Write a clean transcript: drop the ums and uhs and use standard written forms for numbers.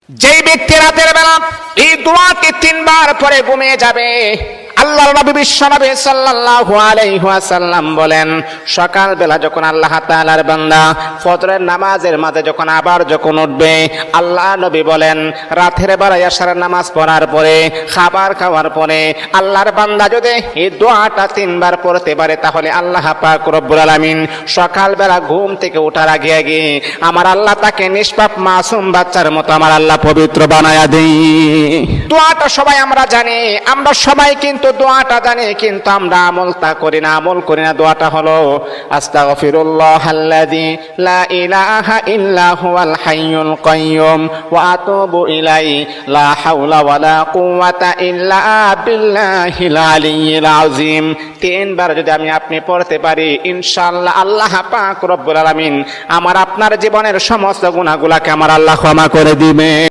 যেই ব্যক্তি রাতের বেলা এই দোয়াটি 3 বার পরে ঘুমিয়ে যাবে, আল্লাহর নবী বিশ্বনবী সাল্লাল্লাহু আলাইহি ওয়াসাল্লাম বলেন, সকাল বেলা যখন আল্লাহ তাআলার বান্দা ফজরের নামাজের মাঝে যখন উঠবে, আল্লাহ নবী বলেন রাতের বেলা এশার নামাজ পড়ার পরে, খাবার খাওয়ার পরে আল্লাহর বান্দা যদি এই দোয়াটা 3 বার পড়তে পারে, তাহলে আল্লাহ পাক রব্বুল আলামিন সকাল বেলা ঘুম থেকে ওঠার আগে আগে আমার আল্লাহ তাকে নিষ্পাপ মাসুম বাচ্চার মতো আমার আল্লাহ পবিত্র বানায়া দেই। দোয়াটা সবাই আমরা জানি, আমরা সবাই কিন্তু দোয়াটা জানি, কিন্তু আমরা আমল করি না। দোয়াটা হলো আস্তাগফিরুল্লাহাল্লাযী লা ইলাহা ইল্লা হুয়াল হাইয়ুল কাইয়্যুম ওয়া আতুবু ইলাইহি লা হাওলা ওয়ালা কুওয়াতা ইল্লা বিল্লাহিল আলিয়্যিল আযীম। 3 বার যদি আপনি পড়তে পারি, ইনশাআল্লাহ আল্লাহ পাক রব্বুল আলামিন আমার আপনার জীবনের সমস্ত গুনাহগুলোকে আমার আল্লাহ ক্ষমা করে দিবেন।